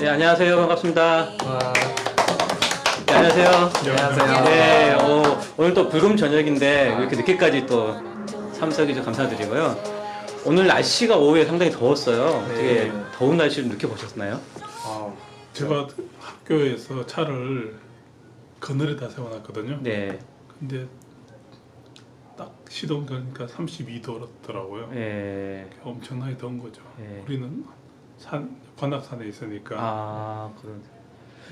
네, 안녕하세요. 반갑습니다. 네, 안녕하세요. 안녕하세요. 네, 오늘 또 불금 저녁인데 이렇게 늦게까지 또 참석해 주셔서 감사드리고요. 오늘 날씨가 오후에 상당히 더웠어요. 되게 네. 더운 날씨를 느껴보셨나요? 제가 학교에서 차를 그늘에다 세워놨거든요. 네. 근데 딱 시동 거니까 32도더라고요. 예. 엄청나게 더운 거죠. 예. 우리는 관악산에 있으니까. 그런.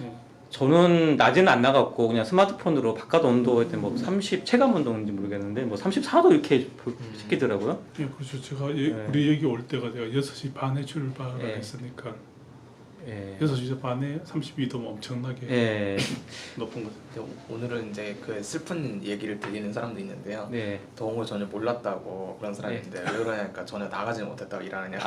예. 저는 낮에는 안 나갔고 그냥 스마트폰으로 바깥 온도 할때 뭐 30 체감 온도인지 모르겠는데 뭐 34도 이렇게 시키더라고요. 예, 그렇죠. 제가 네. 우리 여기 올 때가 제가 6시 반에 출발을 네. 했으니까 예. 6시 반에 32도면 엄청나게 예. 높은 거죠. 오늘은 이제 그 슬픈 얘기를 들리는 사람도 있는데요. 네. 더운 걸 전혀 몰랐다고 그런 사람이 있는데 왜 그러냐니까 전혀 나가지 못했다고 일하느냐.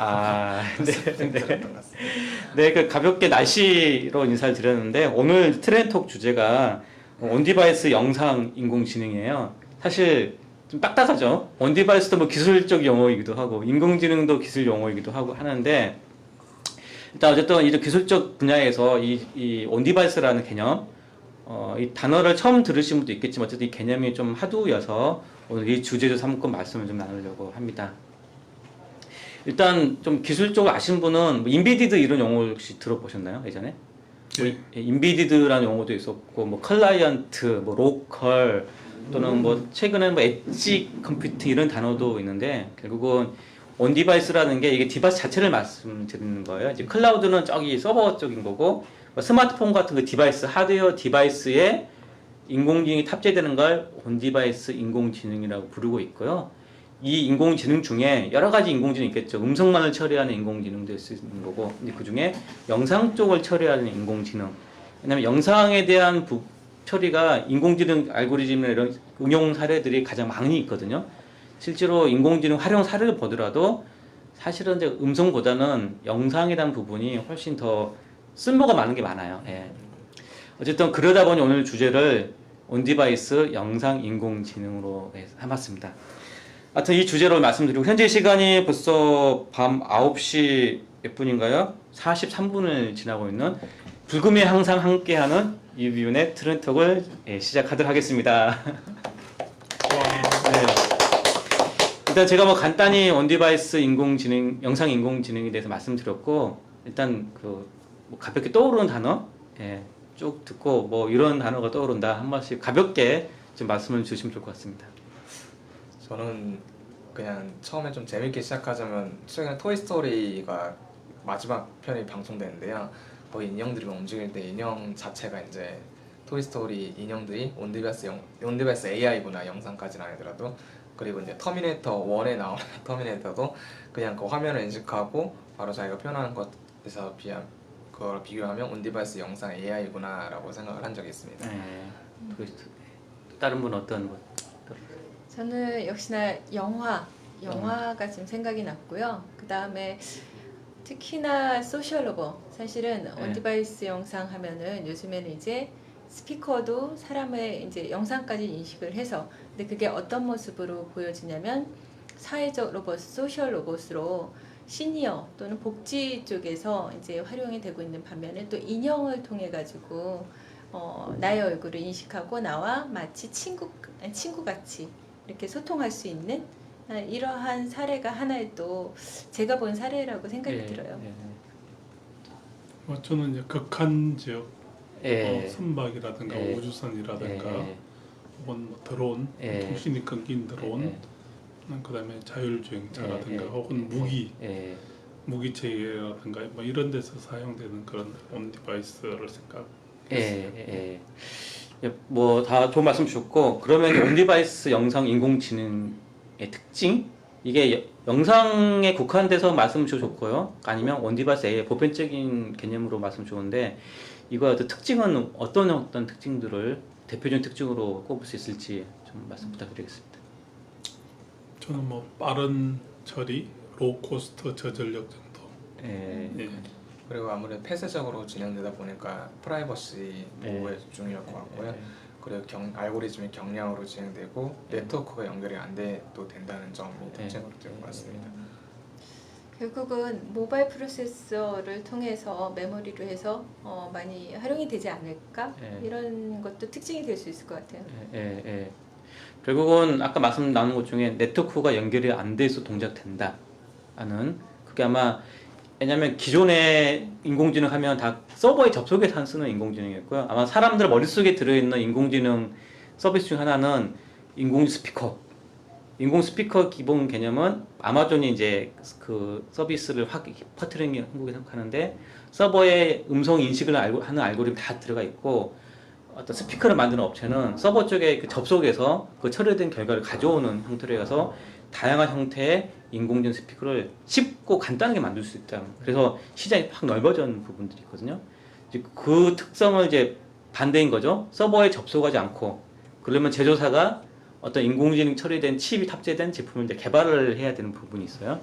네. 들었던 것 같습니다. 네, 그 가볍게 날씨로 인사를 드렸는데 오늘 트렌톡 주제가 온디바이스 영상 인공지능이에요. 사실 좀 딱딱하죠. 온디바이스도 뭐 기술적 용어이기도 하고 인공지능도 기술 용어이기도 하고 하는데 일단 어쨌든 이 기술적 분야에서 이 온디바이스라는 개념, 이 단어를 처음 들으신 분도 있겠지만 어쨌든 이 개념이 좀 하두여서 오늘 이 주제로 삼고 말씀을 좀 나누려고 합니다. 일단 좀 기술적으로 아시는 분은 뭐 인비디드 이런 용어 혹시 들어보셨나요? 예전에? 네. 인비디드라는 용어도 있었고 뭐 클라이언트, 뭐 로컬 또는 뭐 최근에 뭐 엣지 컴퓨팅 이런 단어도 있는데 결국은 온디바이스라는 게 이게 디바이스 자체를 말씀드리는 거예요. 이제 클라우드는 저기 서버 쪽인 거고 뭐 스마트폰 같은 그 디바이스 하드웨어 디바이스에 인공지능이 탑재되는 걸 온디바이스 인공지능이라고 부르고 있고요. 이 인공지능 중에 여러 가지 인공지능이 있겠죠. 음성만을 처리하는 인공지능도 있을 수 있는 거고, 근데 그 중에 영상 쪽을 처리하는 인공지능. 왜냐면 영상에 대한 처리가 인공지능 알고리즘이나 이런 응용 사례들이 가장 많이 있거든요. 실제로 인공지능 활용 사례를 보더라도 사실은 이제 음성보다는 영상에 대한 부분이 훨씬 더 쓸모가 많은 게 많아요. 예. 어쨌든 그러다 보니 오늘 주제를 온디바이스 영상 인공지능으로 해봤습니다. 하여튼 이 주제로 말씀드리고 현재 시간이 벌써 밤 9시 몇 분인가요? 43분을 지나고 있는 불금에 항상 함께하는 유비윤의 트렌톡을 시작하도록 하겠습니다. 네. 일단 제가 뭐 간단히 온디바이스 인공지능, 영상 인공지능에 대해서 말씀드렸고 일단 뭐 가볍게 떠오르는 단어 쭉 듣고 뭐 이런 단어가 떠오른다 한 번씩 가볍게 좀 말씀을 주시면 좋을 것 같습니다. 저는 그냥 처음에 좀 재밌게 시작하자면 최근에 토이스토리가 마지막 편이 방송되는데요. 거기 인형들이 움직일 때 인형 자체가 이제 토이스토리 인형들이 온디바이스 AI구나 영상까지는 아니더라도 그리고 이제 터미네이터 1에 나오는 터미네이터도 그냥 그 화면을 인식하고 바로 자기가 표현하는 것에서 그걸 비교하면 온디바이스 영상 AI구나 라고 생각을 한 적이 있습니다. 다른 분 어떤 분? 저는 역시나 영화가 좀 생각이 났고요. 그 다음에 특히나 소셜 로버. 사실은 온디바이스 영상 하면은 요즘에는 이제 스피커도 사람의 이제 영상까지 인식을 해서 근데 그게 어떤 모습으로 보여지냐면 사회적 로봇, 소셜 로봇으로 시니어 또는 복지 쪽에서 이제 활용이 되고 있는 반면에 또 인형을 통해 가지고 나의 얼굴을 인식하고 나와 마치 친구같이 이렇게 소통할 수 있는 이러한 사례가 하나의 또 제가 본 사례라고 생각이 들어요. 저는 이제 극한 지역 선박이라든가 예. 우주선이라든가 혹은 뭐 드론, 통신이 끊긴 드론, 그다음에 자율주행차라든가 혹은 무기체계라든가 뭐 이런 데서 사용되는 그런 온디바이스를 생각했어요. 뭐 다 좋은 말씀 주셨고 그러면 온디바이스 영상 인공지능의 특징 이게 영상에 국한돼서 말씀 주셨고요. 아니면 온디바이스 AI 보편적인 개념으로 말씀 주는데 이거 특징은 어떤 특징들을 대표적인 특징으로 꼽을 수 있을지 좀 말씀 부탁드리겠습니다. 저는 뭐 빠른 처리, 로우 코스트 저전력 정도. 그리고 아무래도 폐쇄적으로 진행되다 보니까 프라이버시 보호에 중요할 것 같고요. 그리고 알고리즘이 경량으로 진행되고 네트워크가 연결이 안 돼도 된다는 점이 특징으로 되는 것 같습니다. 결국은 모바일 프로세서를 통해서 메모리로 해서 많이 활용이 되지 않을까? 예. 이런 것도 특징이 될 수 있을 것 같아요. 예, 예. 결국은 아까 말씀 나눈 것 중에 네트워크가 연결이 안 돼서 동작된다 하는 그게 아마 왜냐면 기존의 인공지능 하면 다 서버에 접속해서 쓰는 인공지능이었고요. 아마 사람들 머릿속에 들어있는 인공지능 서비스 중 하나는 인공 스피커. 인공 스피커 기본 개념은 아마존이 이제 그 서비스를 확 퍼뜨리는 게 한국에서 하는데 서버에 음성 인식을 하는 알고리즘 다 들어가 있고 어떤 스피커를 만드는 업체는 서버 쪽에 그 접속해서 그 처리된 결과를 가져오는 형태로 해서 다양한 형태의 인공지능 스피커를 쉽고 간단하게 만들 수 있다. 그래서 시장이 확 넓어진 부분들이 있거든요. 이제 그 특성을 이제 반대인 거죠. 서버에 접속하지 않고 그러면 제조사가 어떤 인공지능 처리된 칩이 탑재된 제품을 이제 개발을 해야 되는 부분이 있어요.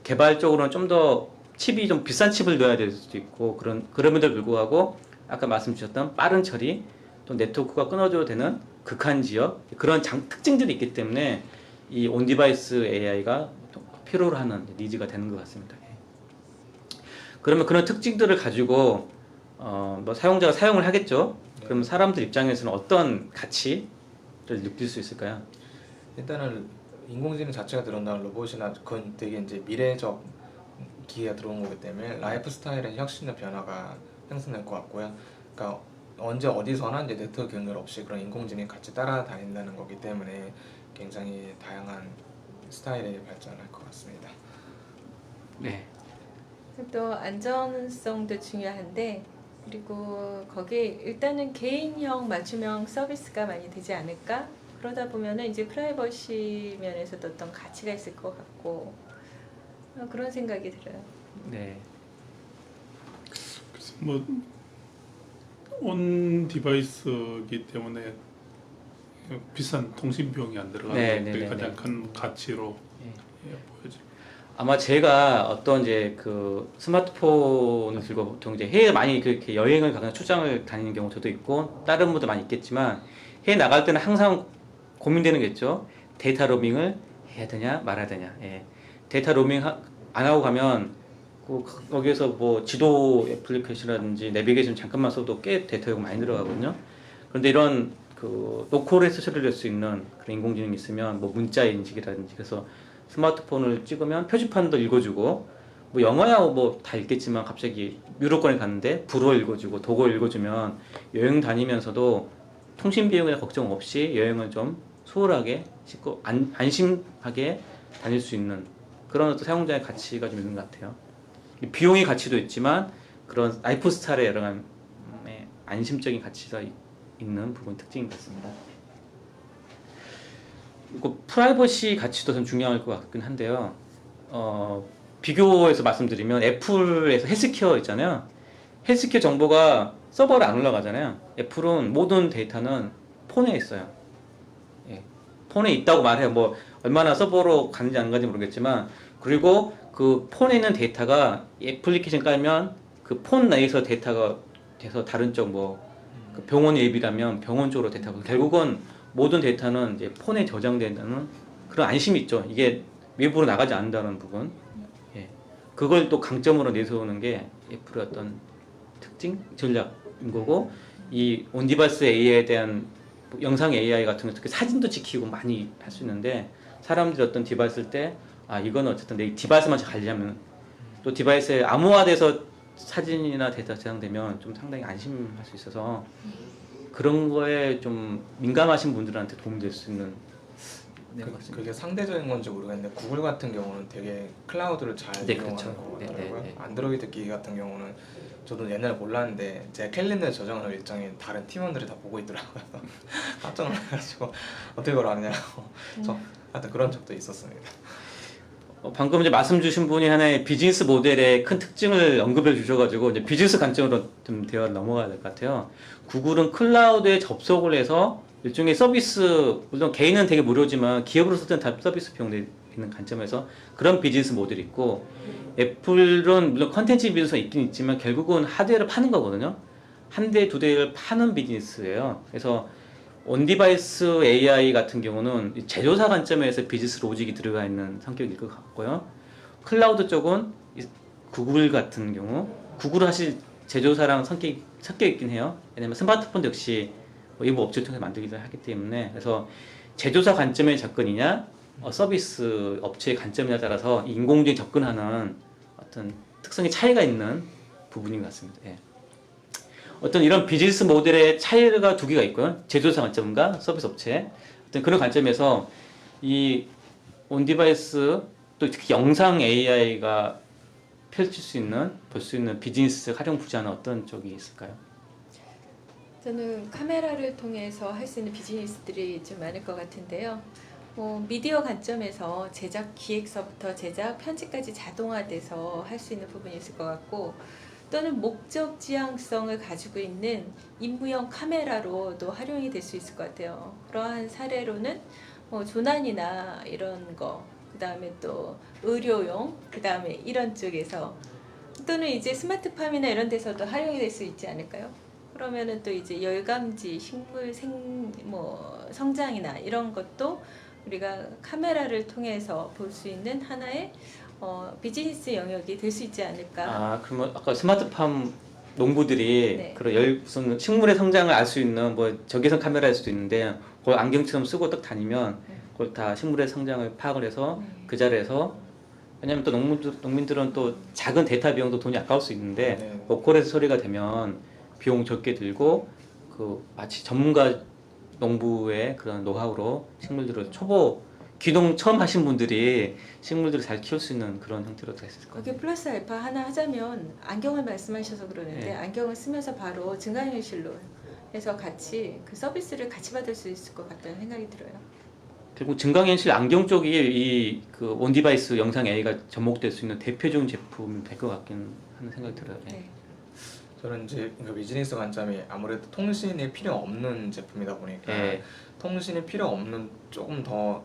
개발적으로는 좀 더 칩이 좀 비싼 칩을 넣어야 될 수도 있고 그럼에도 불구하고 아까 말씀 주셨던 빠른 처리 또 네트워크가 끊어져도 되는 극한 지역 그런 특징들이 있기 때문에 이 온디바이스 AI가 필요로 하는 니즈가 되는 것 같습니다. 그러면 그런 특징들을 가지고 뭐 사용자가 사용을 하겠죠. 그러면 사람들 입장에서는 어떤 가치를 느낄 수 있을까요? 일단은 인공지능 자체가 들어온다는 로봇이나 그건 되게 이제 미래적 기계가 들어온 거기 때문에 라이프 스타일에 혁신의 변화가 형성될 것 같고요. 그러니까 언제 어디서나 이제 네트워크 연결 없이 그런 인공지능이 같이 따라다닌다는 거기 때문에 굉장히 다양한 스타일의 발전할 것 같습니다. 네. 또 안전성도 중요한데 그리고 거기 일단은 개인형 맞춤형 서비스가 많이 되지 않을까? 그러다 보면은 이제 프라이버시 면에서도 어떤 가치가 있을 것 같고 그런 생각이 들어요. 네. 그래서 뭐 온 디바이스이기 때문에 비싼 통신 비용이 안 들어가는 네, 것들이 네, 네, 가장 네. 큰 가치로 네. 보여집니다. 아마 제가 어떤 이제 그 스마트폰을 들고 보통 이제 해외 많이 그렇게 여행을 가거나 출장을 다니는 경우 저도 있고 다른 분도 많이 있겠지만 해외 나갈 때는 항상 고민되는 게 있죠. 데이터 로밍을 해야 되냐 말아야 되냐. 예. 데이터 로밍 안 하고 가면 거기에서 뭐 지도 애플리케이션이라든지 내비게이션 잠깐만 써도 꽤 데이터 요금 많이 들어가거든요. 그런데 이런 그 로컬에서 처리될 수 있는 그런 인공지능이 있으면 뭐 문자 인식이라든지 그래서 스마트폰을 찍으면 표지판도 읽어주고 뭐 영어야 뭐 다 읽겠지만 갑자기 유럽권에 갔는데 불어 읽어주고 독어 읽어주면 여행 다니면서도 통신 비용에 걱정 없이 여행을 좀 수월하게 쉽고 안심하게 다닐 수 있는 그런 어떤 사용자의 가치가 좀 있는 것 같아요. 비용의 가치도 있지만 그런 라이프 스타일의 여러 가지 안심적인 가치가 있는 부분 특징인 것 같습니다. 그리고 프라이버시 가치도 좀 중요할 것 같긴 한데요. 비교해서 말씀드리면 애플에서 헬스케어 있잖아요. 헬스케어 정보가 서버로 안 올라가잖아요. 애플은 모든 데이터는 폰에 있어요. 예. 폰에 있다고 말해요. 뭐 얼마나 서버로 가는지 안 가는지 모르겠지만 그리고 그 폰에 있는 데이터가 애플리케이션 깔면 그 폰 내에서 데이터가 돼서 다른 쪽 뭐 그 병원 앱이라면 병원 쪽으로 데이터가 결국은 모든 데이터는 이제 폰에 저장된다는 그런 안심이 있죠. 이게 외부로 나가지 않는다는 부분. 예. 그걸 또 강점으로 내세우는 게 애플의 어떤 특징 전략인 거고 이 온디바이스 AI에 대한 영상 AI 같은 거 특히 사진도 지키고 많이 할 수 있는데 사람들이 어떤 디바이스 쓸 때 아 이거는 어쨌든 내 디바이스만 잘 관리하면 또 디바이스에 암호화돼서 사진이나 데이터 저장되면 좀 상당히 안심할 수 있어서 그런 거에 좀 민감하신 분들한테 도움될 수 있는 그게 상대적인 건지 모르겠는데 구글 같은 경우는 되게 클라우드를 잘 네, 이용하는 그렇죠. 것 네, 같더라고요. 네, 네. 안드로이드 기기 같은 경우는 저도 옛날에 몰랐는데 제 캘린더에 저장하는 일정이 다른 팀원들이 다 보고 있더라고요. 깜짝 놀라가지고 어떻게 그걸 아느냐고 하여튼 그런 적도 있었습니다. 방금 이제 말씀 주신 분이 하나의 비즈니스 모델의 큰 특징을 언급해 주셔가지고 이제 비즈니스 관점으로 좀 대화를 넘어가야 될 것 같아요. 구글은 클라우드에 접속을 해서 일종의 서비스, 물론 개인은 되게 무료지만 기업으로서는 다 서비스 비용 있는 관점에서 그런 비즈니스 모델이 있고 애플은 물론 컨텐츠 비즈니스가 있긴 있지만 결국은 하드웨어를 파는 거거든요. 한 대, 두 대를 파는 비즈니스예요. 그래서 온디바이스 AI 같은 경우는 제조사 관점에서 비즈니스 로직이 들어가 있는 성격일 것 같고요. 클라우드 쪽은 구글 같은 경우 구글은 사실 제조사랑 섞여 있긴 해요. 왜냐면 스마트폰도 역시 뭐 일부 업체를 통해서 만들기도 하기 때문에 그래서 제조사 관점의 접근이냐 서비스 업체의 관점에 따라서 인공지능 접근하는 어떤 특성의 차이가 있는 부분인 것 같습니다. 예. 어떤 이런 비즈니스 모델의 차이가 두 개가 있고요. 제조사 관점과 서비스 업체. 어떤 그런 관점에서 이 온디바이스 또 특히 영상 AI가 펼칠 수 있는 볼 수 있는 비즈니스 활용 부자는 어떤 쪽이 있을까요? 저는 카메라를 통해서 할 수 있는 비즈니스들이 좀 많을 것 같은데요. 뭐 미디어 관점에서 제작 기획서부터 제작 편집까지 자동화돼서 할 수 있는 부분이 있을 것 같고 또는 목적 지향성을 가지고 있는 임무용 카메라로도 활용이 될 수 있을 것 같아요. 그러한 사례로는 뭐 조난이나 이런 거, 그 다음에 또 의료용, 그 다음에 이런 쪽에서 또는 이제 스마트팜이나 이런 데서도 활용이 될 수 있지 않을까요? 그러면은 또 이제 열감지, 식물 뭐 성장이나 이런 것도 우리가 카메라를 통해서 볼 수 있는 하나의 비즈니스 영역이 될 수 있지 않을까. 아, 그러면 아까 스마트팜 농부들이 네. 그런 무슨 식물의 성장을 알 수 있는 뭐 적외선 카메라일 수도 있는데 그걸 안경처럼 쓰고 딱 다니면 그걸 다 식물의 성장을 파악을 해서 그 자리에서 왜냐면 또 농민들은 또 작은 데이터 비용도 돈이 아까울 수 있는데 네. 로컬에서 처리가 되면 비용 적게 들고 그 마치 전문가 농부의 그런 노하우로 식물들을 초보 귀농 처음 하신 분들이 식물들을 잘 키울 수 있는 그런 형태로 될 수 있을 것 같아요. 거기에 플러스 알파 하나 하자면 안경을 말씀하셔서 그러는데 네. 안경을 쓰면서 바로 증강현실로 해서 같이 그 서비스를 같이 받을 수 있을 것 같다는 생각이 들어요. 결국 증강현실 안경 쪽이 이 그 온디바이스 영상 AI가 접목될 수 있는 대표적인 제품이 될 것 같긴 하는 생각이 들어요. 네. 네. 저는 이제 그 비즈니스 관점이 아무래도 통신이 필요 없는 제품이다 보니까 예. 통신이 필요 없는 조금 더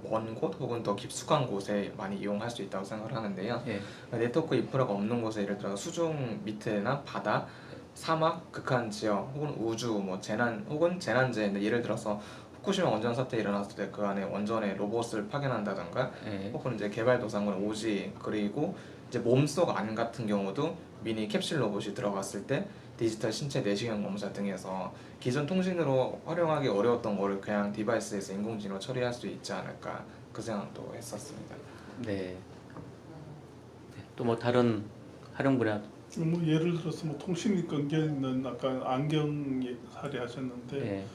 먼 곳 혹은 더 깊숙한 곳에 많이 이용할 수 있다고 생각을 하는데요. 예. 네트워크 인프라가 없는 곳에 예를 들어 수중 밑에나 바다, 사막, 극한 지역 혹은 우주, 뭐 재난 혹은 재난재 예를 들어서 후쿠시마 원전 사태 일어났을 때 그 안에 원전에 로봇을 파견한다던가 예. 혹은 이제 개발도상국의 오지 그리고 이제 몸속 안 같은 경우도 미니 캡슐 로봇이 들어갔을 때 디지털 신체 내시경 검사 등에서 기존 통신으로 활용하기 어려웠던 거를 그냥 디바이스에서 인공지능으로 처리할 수 있지 않을까 그 생각도 했었습니다. 네. 또 뭐 다른 활용 분야. 뭐 예를 들어서 뭐 통신이 끊겨 있는 아까 안경 사례 하셨는데 예.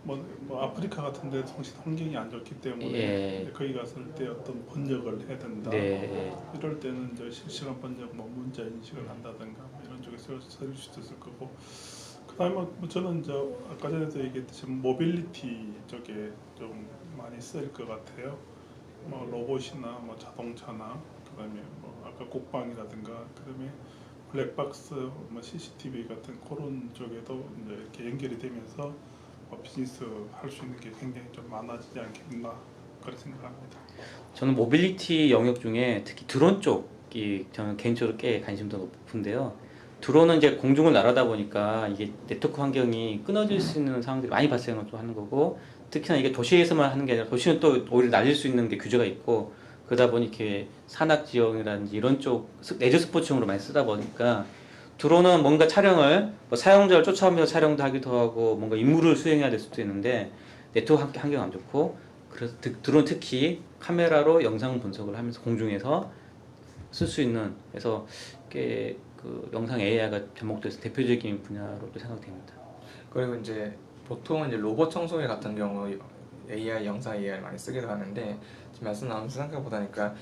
뭐 아프리카 같은 데 통신 환경이 안 좋기 때문에 예. 이제 거기 갔을 때 어떤 번역을 해야 된다. 네. 이럴 때는 이제 실시간 번역, 뭐 문자 인식을 한다든가 뭐 이런 쪽에 쓸 수도 있을 거고. 그다음에 뭐 저는 이제 아까 전에도 얘기했듯이 모빌리티 쪽에 좀 많이 쓰일 것 같아요. 뭐 로봇이나 뭐 자동차나 그다음에 뭐 아까 국방이라든가 그다음에 블랙박스, 뭐 CCTV 같은 그런 쪽에도 이제 이렇게 연결이 되면서 비즈니스 할 수 있는 게 굉장히 좀 많아지지 않겠나 그렇게 생각합니다. 저는 모빌리티 영역 중에 특히 드론 쪽이 저는 개인적으로 꽤 관심도 높은데요. 드론은 이제 공중을 날아다 보니까 이게 네트워크 환경이 끊어질 수 있는 상황들이 많이 발생을 또 하는 거고 특히나 이게 도시에서만 하는 게 아니라 도시는 또 오히려 날릴 수 있는 게 규제가 있고 그러다 보니 이렇게 산악 지역이라든지 이런 쪽 레저 스포츠용으로 많이 쓰다 보니까 드론은 뭔가 촬영을 뭐 사용자를 쫓아오면서 촬영도 하기도 하고 뭔가 임무를 수행해야 될 수도 있는데 네트워크 환경 안 좋고 그래서 드론 특히 카메라로 영상 분석을 하면서 공중에서 쓸 수 있는 그래서 꽤 그 영상 AI가 접목돼서 대표적인 분야로도 생각됩니다. 그리고 이제 보통은 이제 로봇 청소기 같은 경우 AI 영상 AI를 많이 쓰기도 하는데 지금 말씀 나오면서 생각해보니까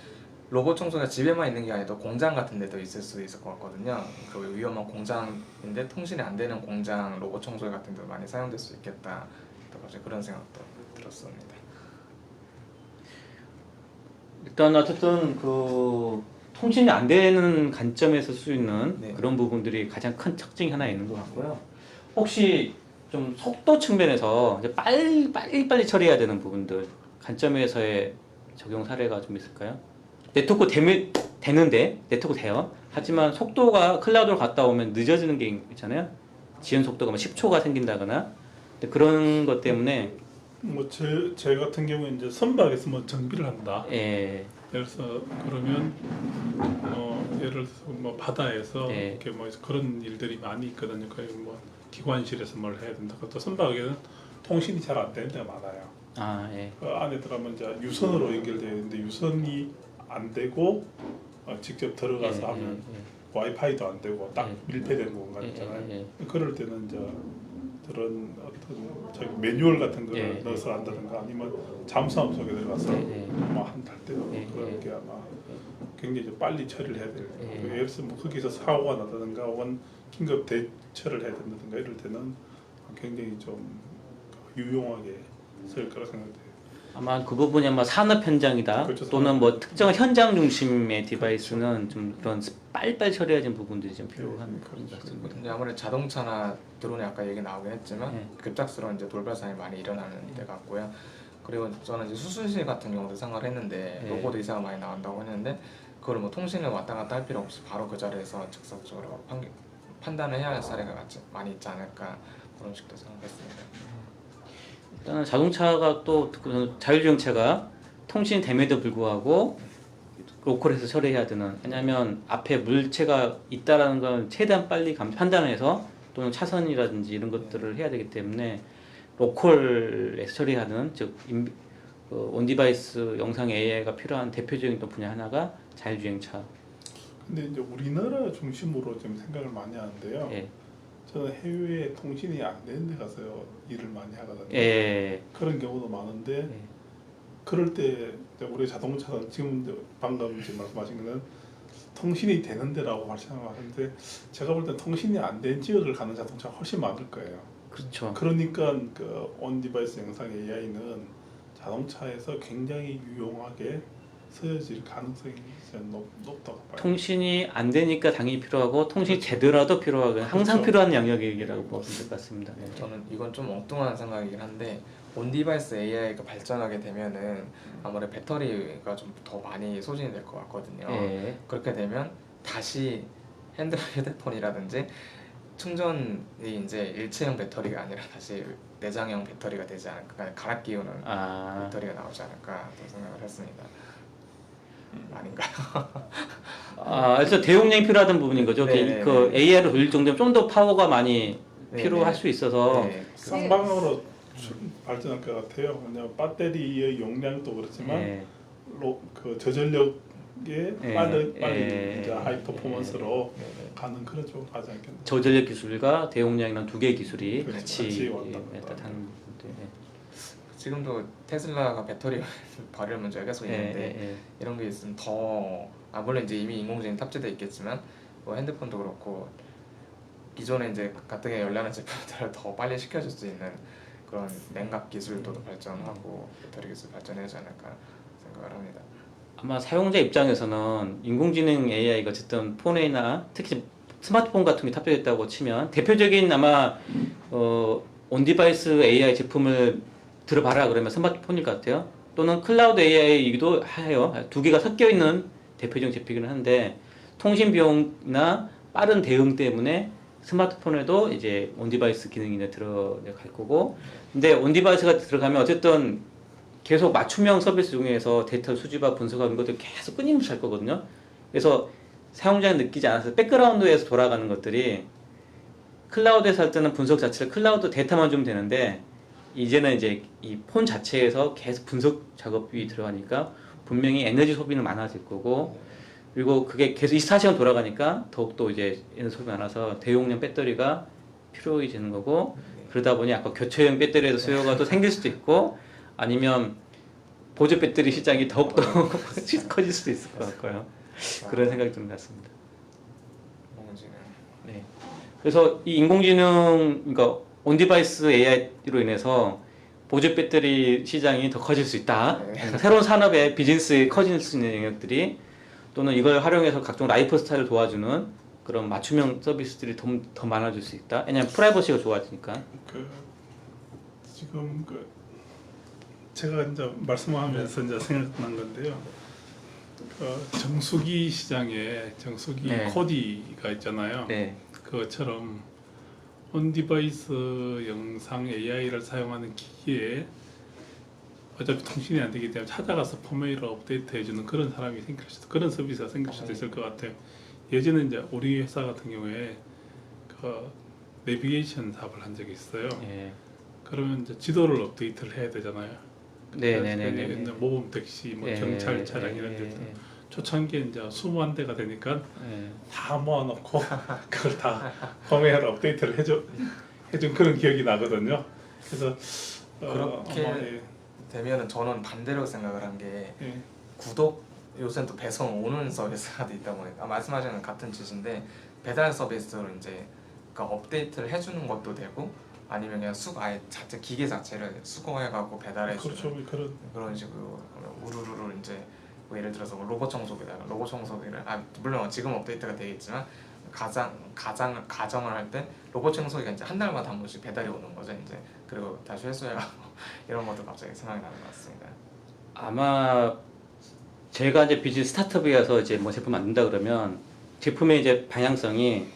로봇 청소기가 집에만 있는 게 아니라 공장 같은 데도 있을 수도 있을 것 같거든요. 그 위험한 공장인데 통신이 안 되는 공장 로봇 청소기 같은 데도 많이 사용될 수 있겠다. 그런 생각도 들었습니다. 일단 어쨌든 그 통신이 안 되는 관점에서 쓸 수 있는 네. 그런 부분들이 가장 큰 특징이 하나 있는 것 같고요. 혹시 좀 속도 측면에서 이제 빨리 처리해야 되는 부분들 관점에서의 적용 사례가 좀 있을까요? 네트워크 되는데 네트워크 돼요. 하지만 속도가 클라우드로 갔다 오면 늦어지는 게 있잖아요. 지연 속도가 뭐 10초가 생긴다거나 그런 것 때문에 뭐 제 같은 경우에 이제 선박에서 뭐 정비를 한다. 예, 예를 들어서 그러면 예를 들어서 뭐 바다에서 네. 이렇게 뭐 그런 일들이 많이 있거든요. 거의 뭐 기관실에서 뭘 해야 된다. 또 선박에는 통신이 잘 안 되는 데가 많아요. 아, 예. 그 안에 들어가면 이제 유선으로 연결되어 있는데 유선이 안 되고 직접 들어가서 하면 와이파이도 안 되고 딱 밀폐된 공간 있잖아요. 그럴 때는 이제 그런 어떤 저기 매뉴얼 같은 거를 넣어서 한다든가 아니면 잠수함 속에 들어가서 아마 한 달 때도 그런 게 아마 굉장히 좀 빨리 처리를 해야 될 거예요. 예를 들어서 뭐 거기서 사고가 나다든가 원 긴급 대처를 해야 된다든가 이럴 때는 굉장히 좀 유용하게 쓸 거라 생각돼요. 아마 그 부분이 아마 산업 현장이다 그렇죠, 또는 뭐 산업 특정한 현장 중심의 디바이스는 좀 그런 빨리빨리 처리해야 되는 부분들이 좀 필요한 그런 것 같습니다. 이제 아무래도 자동차나 드론에 아까 얘기 나오긴 했지만 급작스러운 이제 돌발상이 많이 일어나는 데 같고요. 그리고 저는 이제 수술실 같은 경우도 생각을 했는데 로봇 의사가 많이 나온다고 했는데 그걸 뭐 통신을 왔다 갔다 할 필요 없이 바로 그 자리에서 즉석적으로 판단을 해야 할 사례가 많이 있지 않을까 그런 식도 생각했습니다. 일단은 자동차가 또 자율주행차가 통신이 됨에도 불구하고 로컬에서 처리해야 되는, 왜냐하면 앞에 물체가 있다라는 건 최대한 빨리 판단해서 또는 차선이라든지 이런 것들을 해야 되기 때문에 로컬에서 처리하는 즉 온디바이스 영상 AI가 필요한 대표적인 또 분야 하나가 자율주행차. 근데 이제 우리나라 중심으로 좀 생각을 많이 하는데요. 예. 저는 해외에 통신이 안 되는 데 가서 일을 많이 하거든요. 예. 그런 경우도 많은데 그럴 때 이제 우리 자동차는 지금 이제 방금 이제 말씀하신 거는 통신이 되는 데라고 말씀하셨는데 제가 볼 땐 통신이 안 된 지역을 가는 자동차가 훨씬 많을 거예요. 그렇죠. 그러니까 그 온디바이스 영상 AI는 자동차에서 굉장히 유용하게 쓰여질 가능성이 높다고 봐요. 통신이 안 되니까 당연히 필요하고 통신이 되더라도 필요하고 항상 그렇죠. 필요한 영역이라고 보면 될 것 같습니다. 네. 저는 이건 좀 엉뚱한 생각이긴 한데 온디바이스 AI가 발전하게 되면은 아무래도 배터리가 좀 더 많이 소진이 될 것 같거든요. 예. 그렇게 되면 다시 휴대폰이라든지 충전이 이제 일체형 배터리가 아니라 다시 내장형 배터리가 되지 않을까, 그러니까 갈아 끼우는 배터리가 나오지 않을까 또 생각을 했습니다. 아닌가요? 그래서 대용량이 필요하던 부분인 거죠. 네, 그 네. AI로 돌릴 정도면 좀 더 파워가 많이 네, 필요할 네. 수 있어서 네. 쌍방향으로 발전할 것 같아요. 왜냐하면 배터리의 용량도 그렇지만 예. 그 저전력에 빨리 이제 하이 퍼포먼스로 네, 네. 가는 그런 쪽으로 가지 않겠나. 저전력 기술과 대용량이라는 두 개의 기술이 그렇죠. 같이 같이 왔다 갔다 따뜻한 부분들. 지금도 테슬라가 배터리 발열 문제가 계속 있는데 예. 이런 게 있으면 더 물론 이제 이미 인공지능 탑재돼 있겠지만 뭐 핸드폰도 그렇고 기존에 이제 가뜩에 열나는 제품들을 더 빨리 시켜줄 수 있는 그런 냉각 기술도 더 발전하고 배터리 기술 발전하지 않을까 생각을 합니다. 아마 사용자 입장에서는 인공지능 AI가 어쨌든 폰이나 특히 스마트폰 같은 게 탑재됐다고 치면 대표적인 아마 온디바이스 AI 제품을 들어봐라 그러면 스마트폰일 것 같아요. 또는 클라우드 AI이기도 해요. 두 개가 섞여 있는 대표적인 제품이긴 한데 통신 비용이나 빠른 대응 때문에 스마트폰에도 이제 온디바이스 기능이 들어갈 거고, 근데 온디바이스가 들어가면 어쨌든 계속 맞춤형 서비스 중에서 데이터 수집과 분석하는 것들 계속 끊임없이 할 거거든요. 그래서 사용자가 느끼지 않아서 백그라운드에서 돌아가는 것들이 클라우드에서 할 때는 분석 자체를 클라우드 데이터만 주면 되는데 이제는 이제 이 폰 자체에서 계속 분석 작업이 들어가니까 분명히 에너지 소비는 많아질 거고, 그리고 그게 계속 24시간 돌아가니까 더욱더 이제 에너지 소비가 많아서 대용량 배터리가 필요해지는 거고, 그러다 보니 아까 교체형 배터리에서 수요가 또 생길 수도 있고 아니면 보조 배터리 시장이 더욱더 커질 수도 있을 것 같고요. 그런 생각이 드는 것 같습니다. 인공지능. 네. 그래서 이 인공지능, 그러니까 온디바이스 AI로 인해서 보조 배터리 시장이 더 커질 수 있다. 네. 새로운 산업의 비즈니스에 커질 수 있는 영역들이, 또는 이걸 활용해서 각종 라이프 스타일을 도와주는 그런 맞춤형 서비스들이 더 많아질 수 있다. 왜냐하면 프라이버시가 좋아지니까. 지금 제가 이제 말씀하면서 이제 생각난 건데요. 정수기 시장에 정수기 네. 코디가 있잖아요. 네. 그것처럼 온디바이스 영상 AI를 사용하는 기기에 어차피 통신이 안 되기 때문에 찾아가서 펌웨어를 업데이트 해주는 그런 사람이 생길 수도, 그런 서비스가 생길 수도 있을 것 같아요. 예전에 이제 우리 회사 같은 경우에 그 내비게이션 사업을 한 적이 있어요. 예. 그러면 이제 지도를 업데이트를 해야 되잖아요. 네네네네. 이제 모범 택시, 뭐 경찰 차량 이런 데 초창기에 이제 20만 대가 되니까 다 모아놓고 그걸 다 펌웨어를 업데이트를 해준 그런 기억이 나거든요. 그래서 그렇게 아마, 예. 되면은 저는 반대로 생각을 한 게 예. 구독 요새는 또 배송 오는 서비스가 돼 있다 보니까 말씀하시는 건 같은 짓인데 배달 서비스로 이제 그러니까 업데이트를 해주는 것도 되고 아니면 그냥 아예 자체 기계 자체를 수거해갖고 배달해주는 그렇죠. 그런 식으로 우르르르 이제 뭐 예를 들어서 뭐 로봇 청소기다가 로봇 청소기를 물론 지금 업데이트가 되겠지만 가정을 할 때 로봇 청소기가 이제 한 달마다 한 번씩 배달이 오는 거죠 이제 그리고 다시 회수해가고 이런 것도 갑자기 생각이 나는 것 같습니다. 아마 제가 이제 비즈니스 스타트업이어서 이제 뭐 제품 만든다 그러면 제품의 이제 방향성이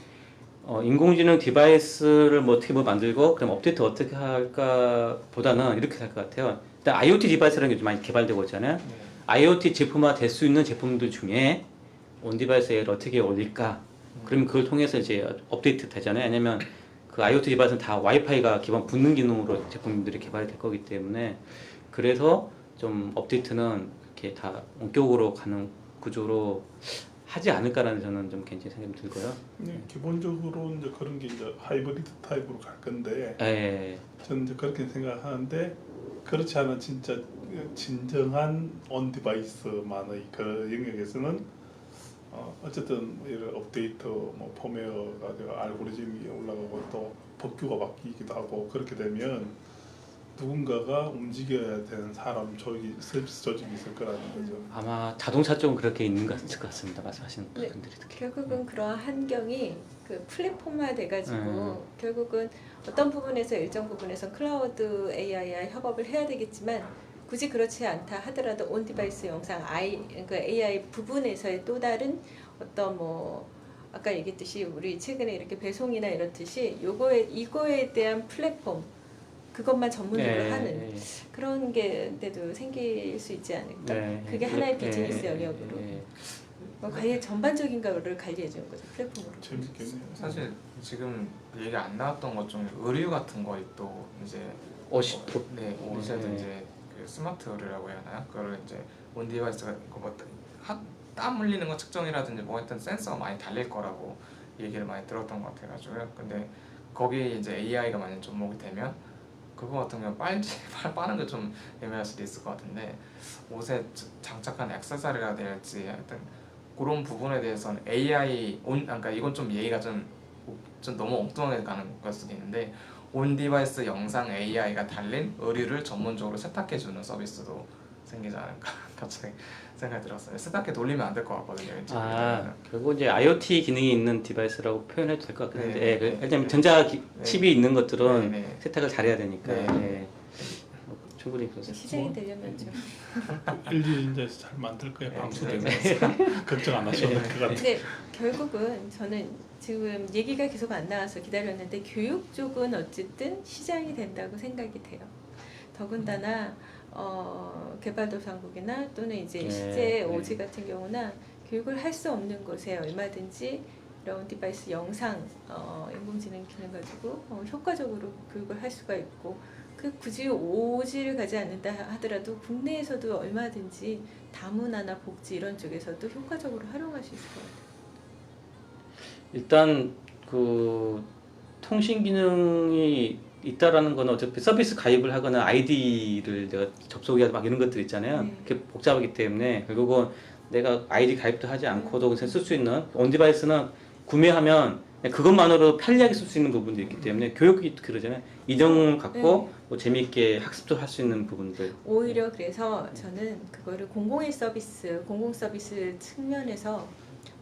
인공지능 디바이스를 뭐 어떻게 뭐 만들고 그럼 업데이트 어떻게 할까 보다는 이렇게 할 것 같아요. 일단 IoT 디바이스라는 게 좀 많이 개발되고 있잖아요. IoT 제품화 될 수 있는 제품들 중에 온 디바이스에 어떻게 올릴까? 그러면 그걸 통해서 이제 업데이트 되잖아요. 왜냐면 그 IoT 디바이스는 다 와이파이가 기본 붙는 기능으로 제품들이 개발이 될 거기 때문에 그래서 좀 업데이트는 이렇게 다 원격으로 가는 구조로 하지 않을까라는 저는 좀 개인적인 생각이 들고요. 네, 기본적으로 이제 그런 게 이제 하이브리드 타입으로 갈 건데 예. 저는 이제 그렇게 생각하는데 그렇지 않은 진짜 진정한 온 디바이스만의 그 영역에서는 어쨌든 이런 업데이트 뭐 펌웨어가 알고리즘이 올라가고 또 법규가 바뀌기도 하고 그렇게 되면 누군가가 움직여야 되는 사람 서비스 조직이 있을 거라는 거죠. 아마 자동차 쪽은 그렇게 있는 것 같습니다. 말씀하시는 네, 분들이 특히. 결국은 그러한 환경이 그 플랫폼화 돼가지고 네. 결국은 어떤 부분에서 일정 부분에서 클라우드 AI와 협업을 해야 되겠지만 굳이 그렇지 않다 하더라도 온 디바이스 영상 그 AI 부분에서의 또 다른 어떤 뭐 아까 얘기했듯이 우리 최근에 이렇게 배송이나 이렇듯이 이거에 대한 플랫폼 그것만 전문으로 네. 하는 그런 게데도 생길 수 있지 않을까? 네. 그게 하나의 네. 비즈니스 영역으로 관리 전반적인 거를 관리해 주는 거죠 플랫폼으로. 재밌겠네요. 사실 지금 얘기 안 나왔던 것 중에 의류 같은 거또 이제 옷에도 네. 이제 그 스마트 의류라고 해야 하나요? 그거를 이제 온 디바이스가 땀 흘리는 거 측정이라든지 뭐 하여튼 센서가 많이 달릴 거라고 얘기를 많이 들었던 것 같아가지고요. 근데 거기에 이제 AI가 만약 접목이 되면 그거 같은 경우 빠는 게 좀 애매할 수도 있을 것 같은데 옷에 장착한 액세서리가 될지 하여튼 그런 부분에 대해서는 그러니까 이건 좀 얘기가 좀 너무 엉뚱하게 가는 걸 수도 있는데 온 디바이스 영상 AI가 달린 의류를 전문적으로 세탁해주는 서비스도 생기지 않을까 갑자기 생각이 들었어요. 세탁기 돌리면 안 될 것 같거든요. 결국 이제 IoT 기능이 있는 디바이스라고 표현해도 될 것 같긴 한데, 네. 왜냐면 전자 칩이 있는 것들은 네. 세탁을 잘해야 되니까 네. 충분히 그렇습니다. 시장이 되려면 좀. LG 이제 잘 만들 거예요. 네. 방수되는 걱정 안 하셔도 될 것 같아요. 근데 결국은 저는 지금 얘기가 계속 안 나와서 기다렸는데 교육 쪽은 어쨌든 시장이 된다고 생각이 돼요. 더군다나 개발도상국이나 또는 이제 네. 실제 오지 같은 경우나 교육을 할 수 없는 곳에 얼마든지 이런 디바이스 영상 인공지능 기능 가지고 효과적으로 교육을 할 수가 있고 그 굳이 오지를 가지 않는다 하더라도 국내에서도 얼마든지 다문화나 복지 이런 쪽에서도 효과적으로 활용할 수 있을 것 같아요. 일단 그 통신 기능이 있다라는 건 어차피 서비스 가입을 하거나 아이디를 내가 접속해야 막 이런 것들 있잖아요. 네. 그게 복잡하기 때문에 결국은 내가 아이디 가입도 하지 않고도 그냥 쓸 수 있는 온 디바이스는 구매하면 그냥 그것만으로 편리하게 쓸 수 있는 부분도 있기 때문에 교육이 그러잖아요. 이정을 갖고 뭐 재미있게 학습도 할 수 있는 부분들. 오히려 그래서 저는 그거를 공공의 서비스, 공공 서비스 측면에서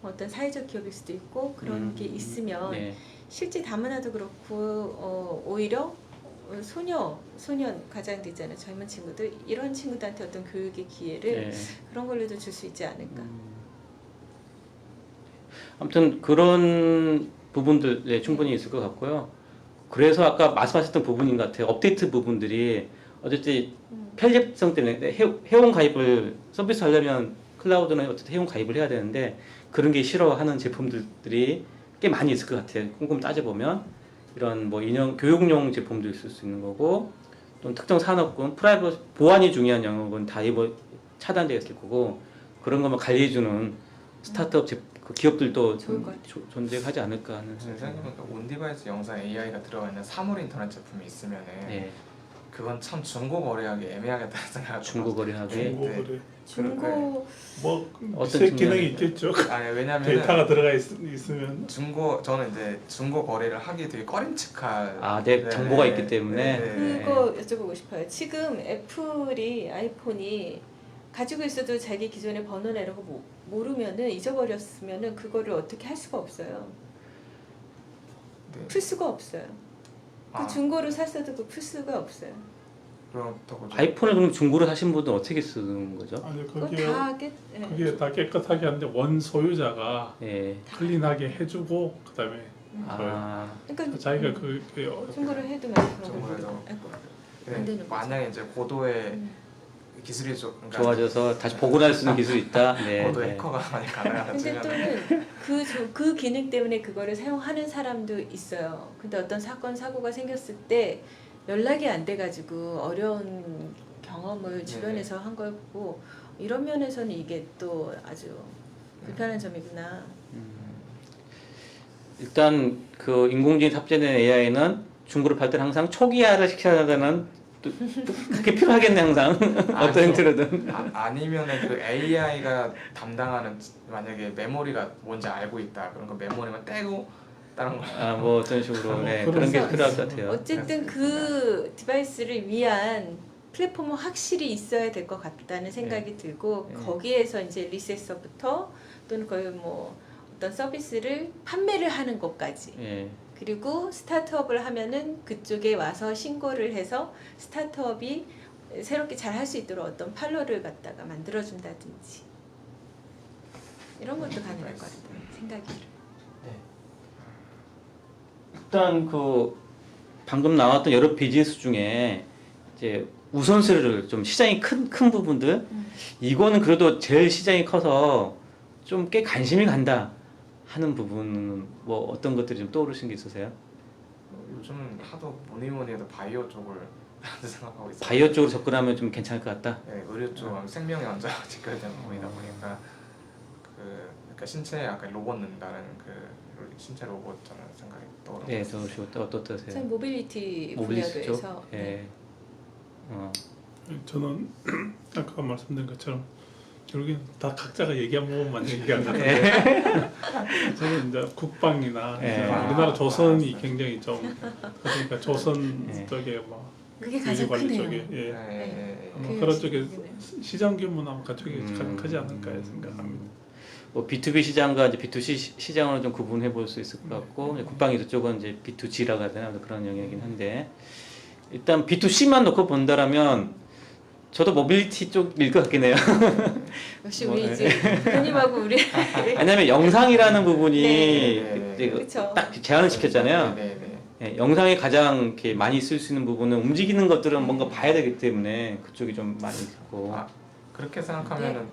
어떤 사회적 기업일 수도 있고 그런 게 있으면 네. 실제 다문화도 그렇고 오히려 소년 가장들 있잖아요. 젊은 친구들 이런 친구들한테 어떤 교육의 기회를 네. 그런 걸로도 줄 수 있지 않을까. 아무튼 그런 부분들 충분히 있을 것 같고요. 그래서 아까 말씀하셨던 부분인 것 같아요. 업데이트 부분들이 어쨌든 편리성 때문에 회원 가입을 서비스 하려면 클라우드는 어쨌든 회원 가입을 해야 되는데 그런 게 싫어하는 제품들이 꽤 많이 있을 것 같아요. 꼼꼼히 따져보면 이런 뭐 인형 교육용 제품도 있을 수 있는 거고 또 특정 산업군 프라이버시 보안이 중요한 영역은 다 차단되어 있을 거고 그런 것만 관리해주는 스타트업 그 기업들도 좋을 것 존재하지 않을까 하는 제 생각이 생각에는 온디바이스 영상 AI가 들어가 있는 사물 인터넷 제품이 있으면은 네, 그건 참 중고 거래하기 애매하겠다는 생각이 중고 거래하기 중고거래 중고 뭐 어떤 비슷한 기능이 측면에서? 있겠죠. 아니 왜냐면 데이터가 들어가 있으면 저는 이제 중고 거래를 하기 되게 꺼림칙한 내 정보가 있기 때문에 그거 여쭤보고 싶어요. 지금 애플이 아이폰이 가지고 있어도 자기 기존의 번호나 이런 거 모르면은 잊어버렸으면은 그거를 어떻게 할 수가 없어요. 네. 풀 수가 없어요. 그 중고를 샀어도 그 풀 수가 없어요. 그렇다고 좀- 아이폰을 그럼 중고로 사신 분들은 어떻게 쓰는 거죠? 아니 그거 그게 다 그게 다 깨끗하게 하는데 원 소유자가 예. 클린하게 해주고 그다음에 아, 그러니까 자기가 그 중고를 해도 많이 그런 중고를 거. 해도. 안 되는 거죠. 만약에 이제 고도의 기술이 그러니까 좋아져서 다시 복원할 수 있는 기술이 있다. 네. 고도의 네. 해커가 많이 가능한 근데 측면은 또는 그 기능 때문에 그거를 사용하는 사람도 있어요. 근데 어떤 사건 사고가 생겼을 때 연락이 안 돼가지고 어려운 경험을 주변에서 한 걸 보고 이런 면에서는 이게 또 아주 불편한 점이구나. 일단 그 인공지능 탑재된 AI는 중고를 팔 때는 항상 초기화를 시켜야 되는 또 그게 필요하겠네 항상 어떤 형태로든. 아니면은 그 AI가 담당하는 만약에 메모리가 뭔지 알고 있다 그런 거 메모리만 떼고 다른 거 뭐 어떤 식으로 네, 그런 게 그래서 필요할 것 같아요. 어쨌든 그 디바이스를 위한 플랫폼은 확실히 있어야 될 것 같다는 생각이 들고 네. 거기에서 이제 리셋서부터 또는 거의 뭐 어떤 서비스를 판매를 하는 것까지 예. 그리고 스타트업을 하면은 그쪽에 와서 신고를 해서 스타트업이 새롭게 잘 할 수 있도록 어떤 판로를 갖다가 만들어준다든지 이런 것도 가능할 것 같다는 생각이 들어요. 일단 그 방금 나왔던 여러 비즈니스 중에 이제 우선순위를 좀 시장이 큰 부분들 이거는 그래도 제일 시장이 커서 좀 꽤 관심이 간다 하는 부분은 뭐 어떤 것들이 좀 떠오르신 게 있으세요? 요즘은 하도 뭐니 해도 바이오 쪽을 생각하고 있어요. 바이오 쪽으로 접근하면 좀 괜찮을 것 같다. 네, 의료 쪽 생명의 원자가 직결된 부분이다 보니까 그러니까 신체에 약간 로봇 넣는다는 그 신체 로봇 저는 생각이 떠오르고 네, 저 어떠세요? 전 모빌리티 모빌리티 분야도 쪽? 해서 예. 저는 아까 말씀드린 것처럼 결국엔 다 각자가 얘기한 부분만 얘기한 것 같은데 저는 이제 국방이나 예. 우리나라 조선이 굉장히 좀 그러니까 조선 예. 쪽에 뭐 그게 가장 관리 크네요. 쪽에 예. 네. 아마 그 그런 쪽에 시기는. 시장 규모나 그쪽이 가장 크지 않을까 생각합니다. 뭐 B2B 시장과 이제 B2C 시장으로 좀 구분해 볼 수 있을 것 같고 이제 국방위도 쪽은 이제 B2G라고 해야 되나 그런 영역이긴 한데 일단 B2C만 놓고 본다라면 저도 모빌리티 쪽일 것 같긴 해요. 역시 우리 이제 누님하고 우리 왜냐면 영상이라는 부분이 네. 이제 그쵸. 딱 제한을 시켰잖아요. 네. 예, 영상이 가장 이렇게 많이 쓸 수 있는 부분은 움직이는 것들은 뭔가 봐야 되기 때문에 그쪽이 좀 많이 있고 아, 그렇게 생각하면은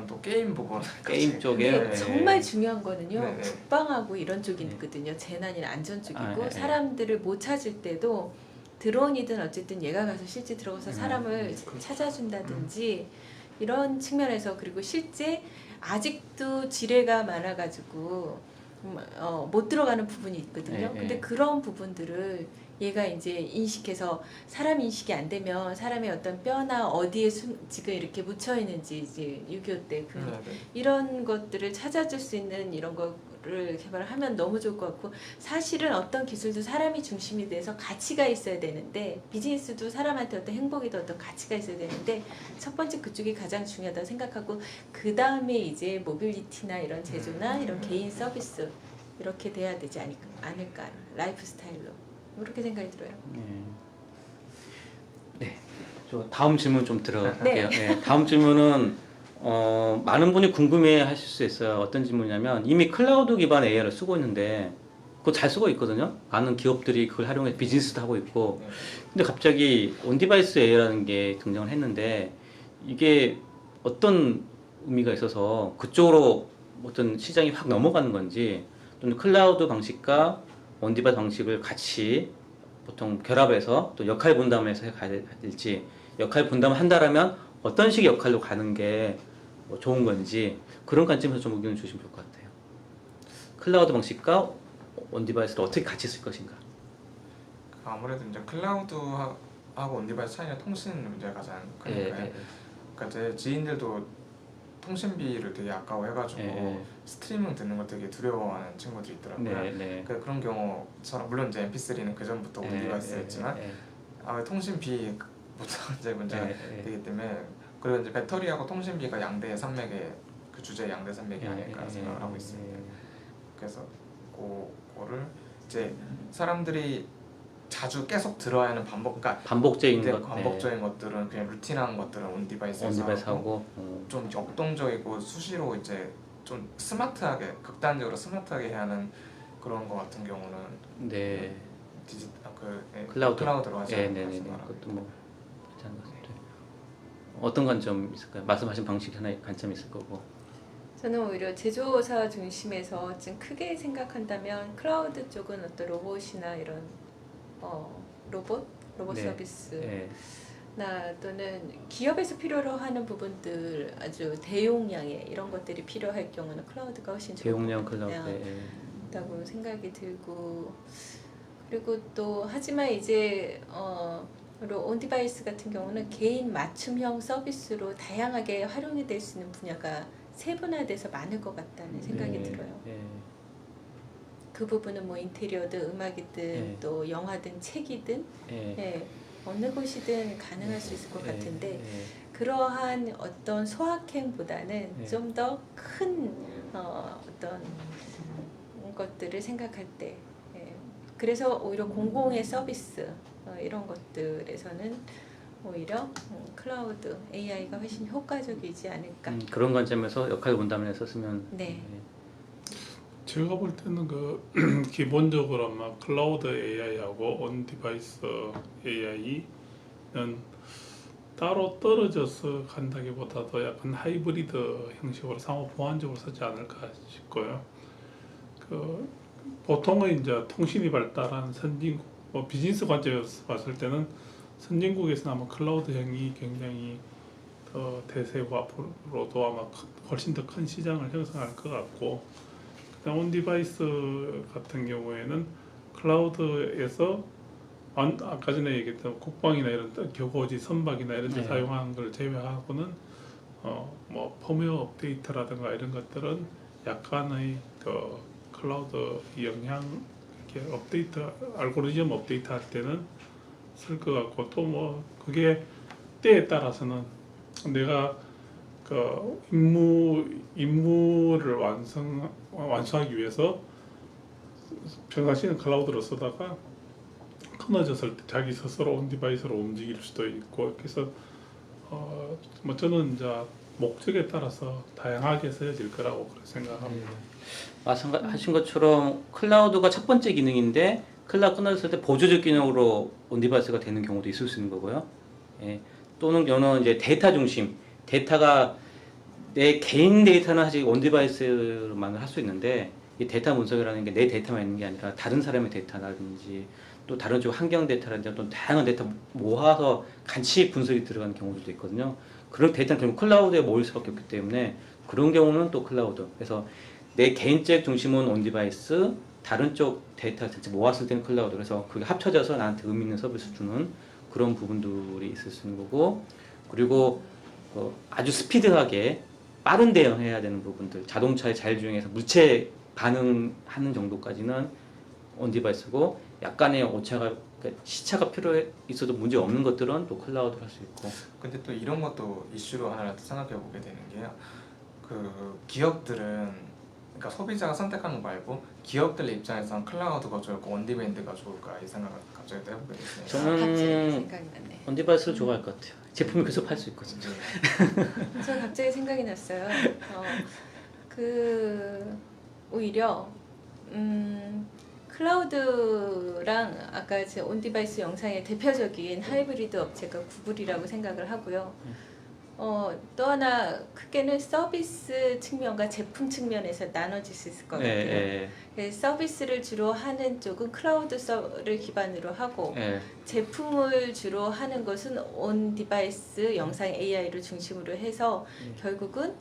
또 게임 부분 게임 쪽에 근데 네. 정말 중요한 거는요. 네, 네. 국방하고 이런 쪽이 있거든요. 재난이나 안전 쪽이고 아, 네, 네. 사람들을 못 찾을 때도 드론이든 어쨌든 얘가 가서 실제 들어가서 사람을 찾아준다든지 이런 측면에서 그리고 실제 아직도 지뢰가 많아가지고 못 들어가는 부분이 있거든요. 네, 네. 근데 그런 부분들을 얘가 이제 인식해서 사람 인식이 안 되면 사람의 어떤 뼈나 어디에 지금 이렇게 묻혀 있는지 이제 6.25 때 이런 것들을 찾아줄 수 있는 이런 거를 개발하면 너무 좋을 것 같고 사실은 어떤 기술도 사람이 중심이 돼서 가치가 있어야 되는데 비즈니스도 사람한테 어떤 행복이든 어떤 가치가 있어야 되는데 첫 번째 그쪽이 가장 중요하다고 생각하고 그 다음에 이제 모빌리티나 이런 제조나 이런 개인 서비스 이렇게 돼야 되지 않을까 라이프 스타일로 그렇게 생각이 들어요. 네. 저 다음 질문 좀 들어갈게요. 네. 네, 다음 질문은 많은 분이 궁금해 하실 수 있어요. 어떤 질문이냐면 이미 클라우드 기반 AI를 쓰고 있는데 그거 잘 쓰고 있거든요. 많은 기업들이 그걸 활용해 비즈니스도 하고 있고. 네. 근데 갑자기 온디바이스 AI라는 게 등장을 했는데 이게 어떤 의미가 있어서 그쪽으로 어떤 시장이 확 넘어가는 건지 또는 클라우드 방식과 온디바이스 방식을 같이 보통 결합해서 또 역할 분담해서 가야 될지 역할 분담을 한다라면 어떤 식의 역할로 가는 게 뭐 좋은 건지 그런 관점에서 좀 의견을 주시면 좋을 것 같아요. 클라우드 방식과 온디바이스를 어떻게 같이 쓸 것인가. 아무래도 이제 클라우드하고 온디바이스 차이는 통신 문제가 가장 크니까요. 예, 예, 그러니까 제 지인들도 통신비를 되게 아까워해가지고 예. 스트리밍 듣는 거 되게 두려워하는 친구들이 있더라고요. 네, 네. 그러니까 그런 경우처럼 물론 이제 MP3는 그 전부터 온디바이스였지만 통신비부터 이제 문제가 되기 때문에 그리고 이제 배터리하고 통신비가 양대 산맥의 그 주제 양대 산맥이 아닐까 생각을 하고 있습니다. 그래서 그거를 이제 사람들이 자주 계속 들어야 하는 그러니까 반복적인 이제 것, 반복적인 것들은 그냥 루틴한 것들은 온디바이스에서 온디바이스 하고 하고 좀 역동적이고 수시로 이제 좀 스마트하게 극단적으로 스마트하게 해야 하는 그런 거 같은 경우는 네. 클라우드로 하지 않을까 네네네. 생각합니다. 그것도 뭐 괜찮은 것 같아요. 어떤 관점 있을까요? 말씀하신 방식 하나의 관점이 있을 거고. 저는 오히려 제조사 중심에서 좀 크게 생각한다면 클라우드 쪽은 어떤 로봇이나 이런 로봇 네. 서비스나 네. 또는 기업에서 필요로 하는 부분들 아주 대용량의 이런 것들이 필요할 경우는 클라우드가 훨씬 좋을 대용량 것 클라우드. 같다고 생각이 들고 그리고 또 하지만 이제 온디바이스 같은 경우는 개인 맞춤형 서비스로 다양하게 활용이 될 수 있는 분야가 세분화돼서 많을 것 같다는 생각이 들어요. 그 부분은 뭐 인테리어든 음악이든 또 영화든 책이든 어느 곳이든 가능할 수 있을 것 같은데 그러한 어떤 소확행보다는 좀 더 큰 어떤 것들을 생각할 때 그래서 오히려 공공의 서비스 이런 것들에서는 오히려 클라우드 AI가 훨씬 효과적이지 않을까. 그런 관점에서 역할 분담을 해서 쓰면. 네. 제가 볼 때는 그 기본적으로 아마 클라우드 AI하고 온디바이스 AI는 따로 떨어져서 간다기보다도 약간 하이브리드 형식으로 상호 보완적으로 쓰지 않을까 싶고요. 그 보통은 이제 통신이 발달한 선진국, 뭐 비즈니스 관점에서 봤을 때는 선진국에서는 아마 클라우드형이 굉장히 더 대세고 앞으로도 아마 훨씬 더 큰 시장을 형성할 것 같고, 그다음 온디바이스 같은 경우에는 클라우드에서 아까 전에 얘기했던 국방이나 이런 교고지 선박이나 이런 데 사용하는 걸 제외하고는 뭐 펌웨어 업데이트라든가 이런 것들은 약간의 그 클라우드 영향 이렇게 업데이트 알고리즘 업데이트 할 때는 쓸 것 같고, 또 뭐 그게 때에 따라서는 내가 그 임무를 완수하기 위해서 평상시에는 클라우드로 쓰다가 끊어졌을 때 자기 스스로 온 디바이스로 움직일 수도 있고, 그래서 뭐 저는 이제 목적에 따라서 다양하게 쓰여질 거라고 그렇게 생각합니다. 말씀하신 것처럼 클라우드가 첫 번째 기능인데 클라우드 끊어졌을 때 보조적 기능으로 온디바이스가 되는 경우도 있을 수 있는 거고요. 또는 저는 이제 데이터 중심, 데이터가 내 개인 데이터는 사실 온디바이스로만 할 수 있는데 이 데이터 분석이라는 게 내 데이터만 있는 게 아니라 다른 사람의 데이터라든지 또 다른 쪽 환경 데이터라든지 또 다양한 데이터 모아서 같이 분석이 들어가는 경우도 있거든요. 그런 데이터는 결국 클라우드에 모일 수밖에 없기 때문에 그런 경우는 또 클라우드. 그래서 내 개인적 중심은 온디바이스, 다른 쪽 데이터 전체 모았을 때는 클라우드. 그래서 그게 합쳐져서 나한테 의미 있는 서비스 주는 그런 부분들이 있을 수 있는 거고, 그리고 아주 스피드하게 빠른 대응해야 되는 부분들, 자동차의 자율주행에서 물체 반응하는 정도까지는 온디바이스고, 약간의 오차가 그러니까 시차가 필요해 있어도 문제 없는 것들은 또 클라우드 할 수 있고. 근데 또 이런 것도 이슈로 하나 생각해 보게 되는 게요. 그 기업들은 그러니까 소비자가 선택하는 거 말고 기업들 입장에서는 클라우드가 좋을까 온디밴드가 좋을까 이 생각을 갑자기 또 해보게 됐어요. 갑자기 저는 생각이 났네. 온디바이스를 좋아할 것 같아요. 제품이 계속 팔 수 있거든요. 저 갑자기 생각이 났어요. 오히려 클라우드랑 아까 제 온디바이스 영상의 대표적인 하이브리드 업체가 구글이라고 생각을 하고요. 또 하나 크게는 서비스 측면과 제품 측면에서 나눠질 수 있을 것 같아요. 예, 그래서 서비스를 주로 하는 쪽은 클라우드를 기반으로 하고 예, 제품을 주로 하는 것은 온 디바이스 영상 AI를 중심으로 해서 결국은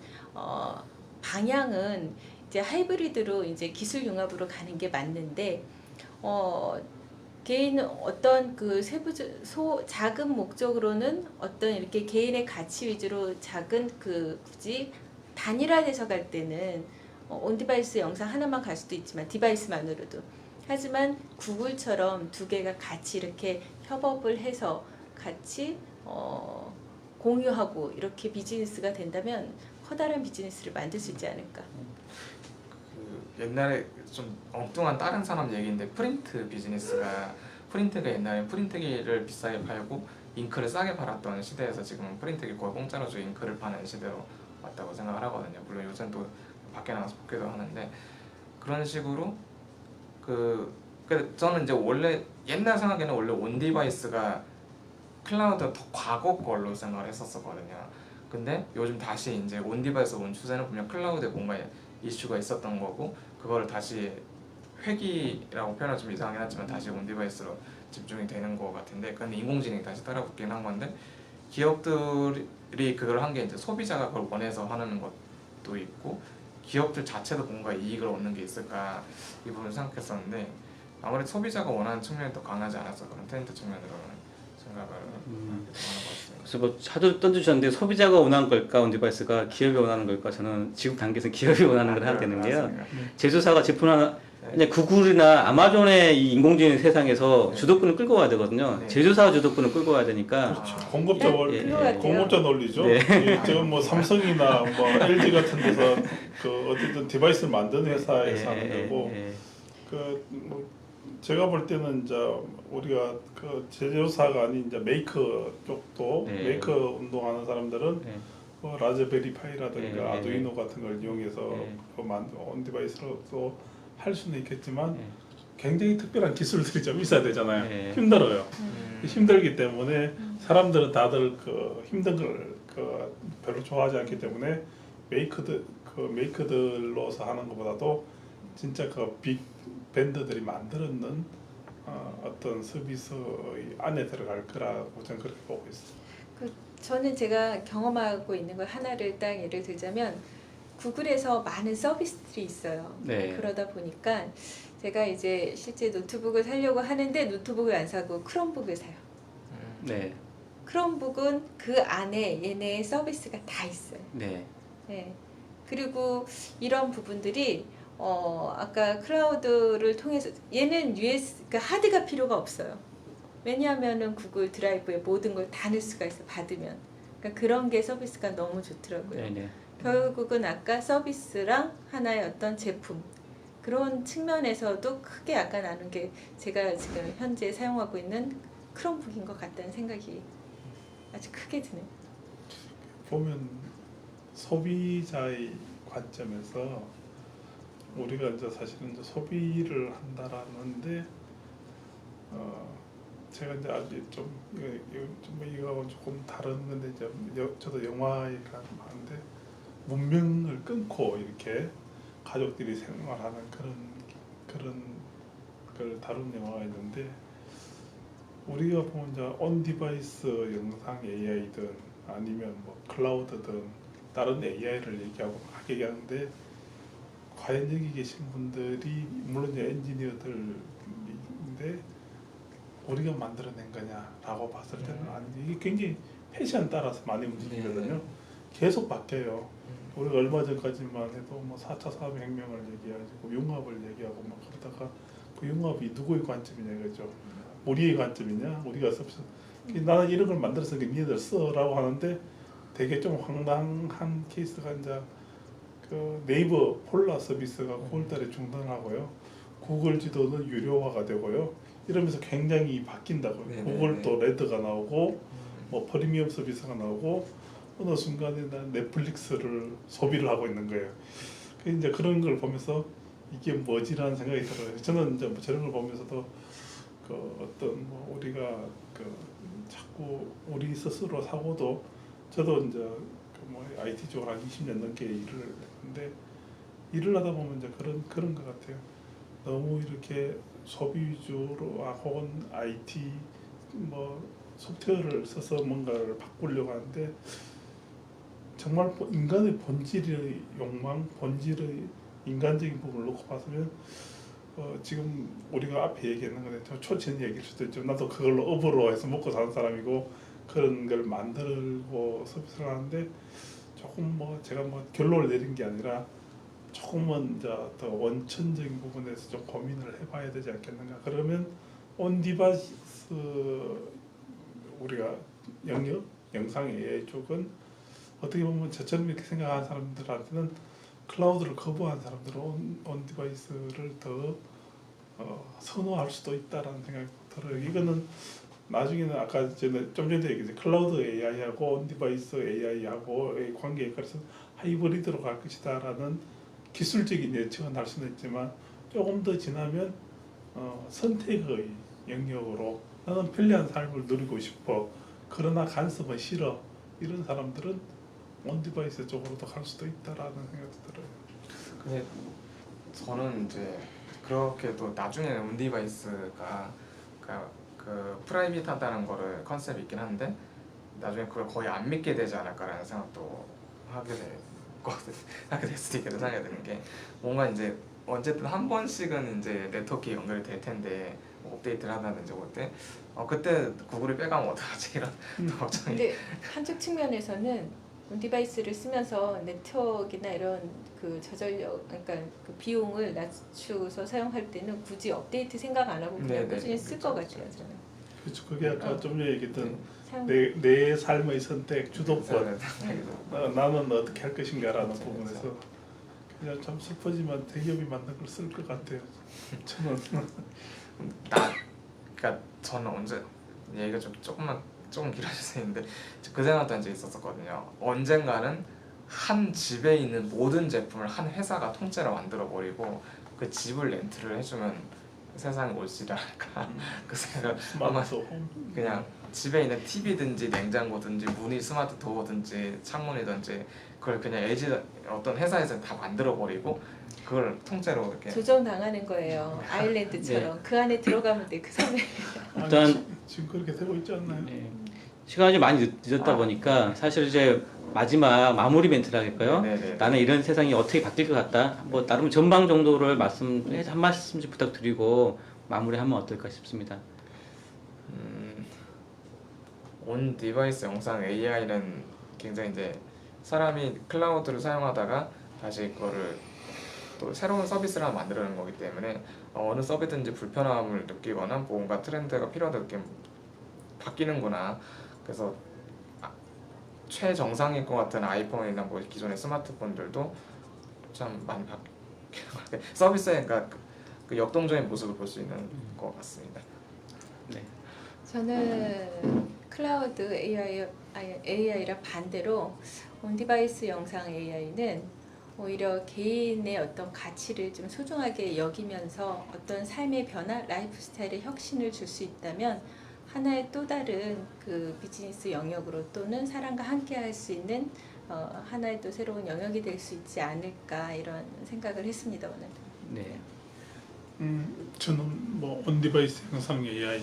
방향은 이제 하이브리드로 이제 기술 융합으로 가는 게 맞는데 개인 어떤 그 작은 목적으로는 어떤 이렇게 개인의 가치 위주로 작은 그 굳이 단일화돼서 갈 때는 온 디바이스 영상 하나만 갈 수도 있지만 디바이스만으로도 하지만 구글처럼 두 개가 같이 이렇게 협업을 해서 같이 공유하고 이렇게 비즈니스가 된다면 커다란 비즈니스를 만들 수 있지 않을까. 그 옛날에 좀 엉뚱한 다른 산업 얘기인데 프린트가 옛날에 프린트기를 비싸게 팔고 잉크를 싸게 팔았던 시대에서 지금은 프린트기 거의 공짜로 주고 잉크를 파는 시대로 왔다고 생각을 하거든요. 물론 요새는 또 밖에 나가서 뽑기도 하는데 그런 식으로 저는 이제 원래 옛날 생각에는 원래 온 디바이스가 클라우드 더 과거 걸로 생각을 했었거든요. 근데 요즘 다시 이제 온 디바이스 온 추세는 분명 클라우드에 뭔가 이슈가 있었던 거고 그거를 다시 회귀라고 표현은 좀 이상하긴 하지만 다시 온 디바이스로 집중이 되는 것 같은데 근데 인공지능이 다시 따라붙긴 한 건데 기업들이 그걸 한 게 이제 소비자가 그걸 원해서 하는 것도 있고 기업들 자체도 뭔가 이익을 얻는 게 있을까 이 부분을 생각했었는데 아무래도 소비자가 원하는 측면이 더 강하지 않아서 그런 트렌드 측면으로는 생각을 하는 것 같습니다. 그래서 뭐 하도 던져주셨는데 소비자가 원하는 걸까, 온 디바이스가 기업이 원하는 걸까? 저는 지금 단계에서 기업이 원하는 걸 해야 되는데요. 맞습니다. 제조사가 제품 하나 이제 구글이나 아마존의 이 인공지능 세상에서 주도권을 끌고 와야 되거든요. 네. 제조사가 주도권을 끌고 와야 되니까. 그렇죠. 공급자 예, 그거 같아요. 공급자 논리죠. 네. 예, 지금 뭐 삼성이나 뭐 LG 같은 데서 그 어쨌든 디바이스를 만드는 회사에서 하는 거고 그 뭐 제가 볼 때는 이제 우리가 그 제조사가 아닌 이제 메이커 쪽도 네. 메이커 운동하는 사람들은 네. 뭐 라즈베리 파이라든가 네. 아두이노 같은 걸 이용해서 네. 그 온 디바이스로도 할 수는 있겠지만 네. 굉장히 특별한 기술들이 좀 있어야 되잖아요. 네. 힘들어요. 음. 힘들기 때문에 사람들은 다들 그 힘든 걸 그 별로 좋아하지 않기 때문에 메이커들로서 하는 것보다도 진짜 그 빅 밴드들이 만들었는 어떤 서비스의 안에 들어갈 거라고 저는 그렇게 보고 있어요. 저는 제가 경험하고 있는 걸 하나를 딱 예를 들자면 구글에서 많은 서비스들이 있어요. 네. 그러다 보니까 제가 이제 실제 노트북을 사려고 하는데 노트북을 안 사고 크롬북을 사요. 네. 크롬북은 그 안에 얘네의 서비스가 다 있어요. 네. 네. 그리고 이런 부분들이 아까 클라우드를 통해서 얘는 그러니까 하드가 필요가 없어요. 왜냐하면은 구글 드라이브에 모든 걸 다 넣을 수가 있어 받으면. 그러니까 그런 게 서비스가 너무 좋더라고요. 네. 네. 결국은 아까 서비스랑 하나의 어떤 제품 그런 측면에서도 크게 아까 나눈 게 제가 지금 현재 사용하고 있는 크롬북인 것 같다는 생각이 아주 크게 드네요. 보면 소비자의 관점에서 우리가 이제 사실은 이제 소비를 한다라는데 제가 이제 아주 좀 이거 조금 다른 건데 이제 저도 영화에 가는데 문명을 끊고 이렇게 가족들이 생활하는 그런 걸 다룬 영화가 있는데 우리가 보면 이제 온 디바이스 영상 AI든 아니면 뭐 클라우드든 다른 AI를 얘기하고 막 얘기하는데 과연 여기 계신 분들이 물론 이제 엔지니어들인데 우리가 만들어낸 거냐라고 봤을 때는 아니 이게 굉장히 패션 따라서 많이 움직이거든요. 계속 바뀌어요. 우리가 얼마 전까지만 해도 뭐 4차 산업혁명을 얘기하고 융합을 얘기하고 막 그러다가 그 융합이 누구의 관점이냐 이거죠. 우리의 관점이냐 우리가 나는 이런 걸 만들었으니까 니네들 써라고 하는데 되게 좀 황당한 케이스가 이제 그 네이버 폴라 서비스가 9월달에 중단하고요. 구글 지도는 유료화가 되고요. 이러면서 굉장히 바뀐다고요. 네네네. 구글 또 레드가 나오고 뭐 프리미엄 서비스가 나오고 어느 순간에 난 넷플릭스를 소비를 하고 있는 거예요. 이제 그런 걸 보면서 이게 뭐지라는 생각이 들어요. 저는 이제 뭐 저런 걸 보면서도 그 어떤 뭐 우리가 그 자꾸 우리 스스로 사고도 저도 이제 그뭐 IT 쪽으로 한 20년 넘게 일을 했는데 일을 하다 보면 이제 그런 것 같아요. 너무 이렇게 소비 위주로 혹은 IT 뭐 소프트웨어를 써서 뭔가를 바꾸려고 하는데 정말 인간의 본질의 욕망, 본질의 인간적인 부분을 놓고 봤으면 지금 우리가 앞에 얘기했는 건데 저 초치는 얘기일 수도 있죠. 나도 그걸로 업으로 해서 먹고 사는 사람이고 그런 걸 만들고 서비스를 하는데 조금 뭐 제가 뭐 결론을 내린 게 아니라 조금은 이제 더 원천적인 부분에서 좀 고민을 해봐야 되지 않겠는가. 그러면 온 디바이스 우리가 영역, 영상 AI 쪽은 어떻게 보면 저처럼 이렇게 생각하는 사람들한테는 클라우드를 거부한 사람들은 온 디바이스를 더 선호할 수도 있다라는 생각이 들어요. 이거는 나중에는 아까 좀 전에 얘기했죠. 클라우드 AI하고 온 디바이스 AI하고의 관계에 그래서 하이브리드로 갈 것이다라는 기술적인 예측은 할 수는 있지만 조금 더 지나면 선택의 영역으로 나는 편리한 삶을 누리고 싶어. 그러나 간섭은 싫어. 이런 사람들은 온 디바이스 쪽으로도 갈 수도 있다라는 생각이 들어요. 근데 저는 이제 그렇게도 나중에는 온 디바이스가 그 프라이빗하다는 거를 컨셉이 있긴 한데 나중에 그걸 거의 안 믿게 되지 않을까라는 생각도 하게 될 수도 있겠다 생각이 드는 게 뭔가 이제 어쨌든 한 번씩은 이제 네트워크에 연결이 될 텐데 뭐 업데이트를 한다든지 볼 때 그때 구글이 빼가면 어떡하지 이런 걱정이. 근데 한쪽 측면에서는 온 디바이스를 쓰면서 네트워크나 이런 그 저전력, 그러니까 그 비용을 낮추어서 사용할 때는 굳이 업데이트 생각 안 하고 그냥 네네, 꾸준히 쓸 것 그렇죠, 같아요. 저는. 그렇죠. 그게 아까 좀 전에 얘기했던 사용. 내 삶의 선택, 주도권. 네. 나는 어떻게 할 것인가라는 그렇죠, 부분에서 그냥 참 슬프지만 대기업이 만든 걸 쓸 것 같아요. 저는 그러니까 저는 언제 얘기가 조금 길어질 수 있는데 그 생각도 이제 있었거든요. 언젠가는 한 집에 있는 모든 제품을 한 회사가 통째로 만들어 버리고 그 집을 렌트를 해주면 세상이 올지도 않을까 그 생각. 아마 스마트 그냥 집에 있는 TV든지 냉장고든지 문이 스마트 도어든지 창문이든지 그걸 그냥 어떤 회사에서 다 만들어 버리고 그걸 통째로 이렇게. 조정당하는 거예요. 아일랜드처럼 그 안에 들어가면 돼. 그 섬에. 일단 지금 그렇게 되고 있지 않나요? 예, 시간이 좀 많이 늦었다 보니까 사실 이제 마지막 마무리 멘트라 할까요? 네네네. 나는 이런 세상이 어떻게 바뀔 것 같다. 뭐 나름 전망 정도를 한 말씀씩 부탁드리고 마무리하면 어떨까 싶습니다. 온 디바이스 영상 AI는 굉장히 이제 사람이 클라우드를 사용하다가 다시 그거를 또 새로운 서비스를 하나 만들어내는 거기 때문에 어느 서비스든지 불편함을 느끼거나 뭔가 트렌드가 필요하다 느끼면 바뀌는구나. 그래서 최정상일 것 같은 아이폰이나 뭐 기존의 스마트폰들도 참 많이 바뀌는 것 같아요. 서비스의 그러니까 그 역동적인 모습을 볼 수 있는 것 같습니다. 네. 저는 클라우드 AI랑 반대로 온디바이스 영상 AI는 오히려 개인의 어떤 가치를 좀 소중하게 여기면서 어떤 삶의 변화, 라이프 스타일의 혁신을 줄 수 있다면 하나의 또 다른 그 비즈니스 영역으로 또는 사람과 함께 할 수 있는 하나의 또 새로운 영역이 될 수 있지 않을까 이런 생각을 했습니다 오늘. 네. 저는 뭐 온디바이스 영상 AI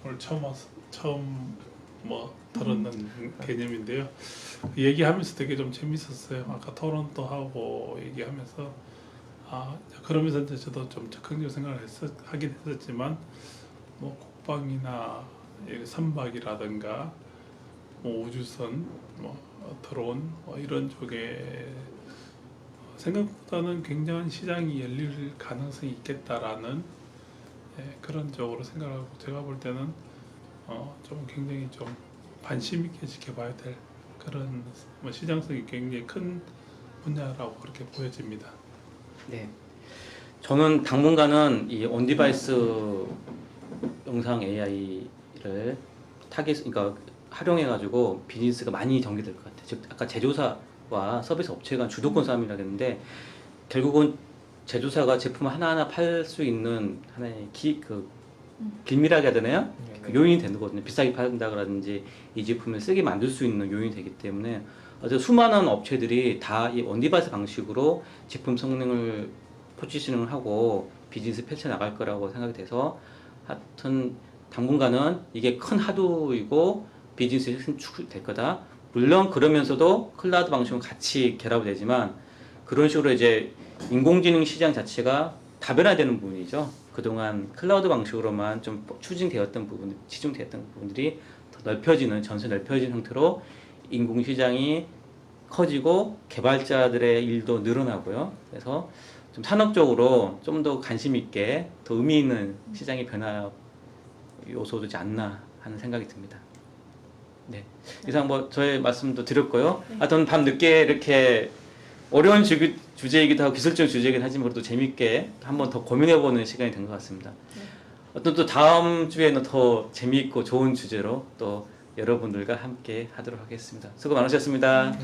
오늘 처음 뭐 들었는 개념인데요. 얘기하면서 되게 좀 재밌었어요. 아까 토론도 하고 얘기하면서 그러면서 이제 저도 좀 적극적으로 생각을 하긴 했었지만 뭐 국방이나 선박이라든가 뭐 우주선, 뭐 드론 뭐 이런 쪽에 생각보다는 굉장한 시장이 열릴 가능성이 있겠다라는 그런 쪽으로 생각하고 제가 볼 때는 좀 굉장히 좀 관심 있게 지켜봐야 될 그런 뭐 시장성이 굉장히 큰 분야라고 그렇게 보여집니다. 네. 저는 당분간은 이 온디바이스 영상 AI를 그러니까 활용해가지고 비즈니스가 많이 전개될 것 같아요. 즉 아까 제조사와 서비스 업체 간 주도권 싸움이라 했는데 결국은 제조사가 제품 하나하나 팔 수 있는 하나의 길밀하게 하잖아요. 그 요인이 되는 거거든요. 비싸게 판다라든지 이 제품을 쓰게 만들 수 있는 요인이 되기 때문에 아주 수많은 업체들이 다 이 원디바이스 방식으로 제품 성능을 포지셔닝을 하고 비즈니스 펼쳐 나갈 거라고 생각이 돼서 하여튼 당분간은 이게 큰 하도이고 비즈니스의 큰 축이 될 거다. 물론 그러면서도 클라우드 방식은 같이 결합이 되지만 그런 식으로 이제 인공지능 시장 자체가 다변화되는 부분이죠. 그동안 클라우드 방식으로만 좀 추진되었던 부분, 치중되었던 부분들이 더 넓혀지는, 전세 넓혀진 형태로 인공 시장이 커지고 개발자들의 일도 늘어나고요. 그래서 좀 산업적으로 좀 더 관심 있게 더 의미 있는 시장의 변화 요소지 않나 하는 생각이 듭니다. 네, 이상 뭐 저의 말씀도 드렸고요. 하여튼 밤 늦게 이렇게 어려운 주제이기도 하고 기술적 주제이긴 하지만 그래도 재밌게 한번 더 고민해보는 시간이 된 것 같습니다. 어떤 또 다음 주에는 더 재미있고 좋은 주제로 또 여러분들과 함께 하도록 하겠습니다. 수고 많으셨습니다.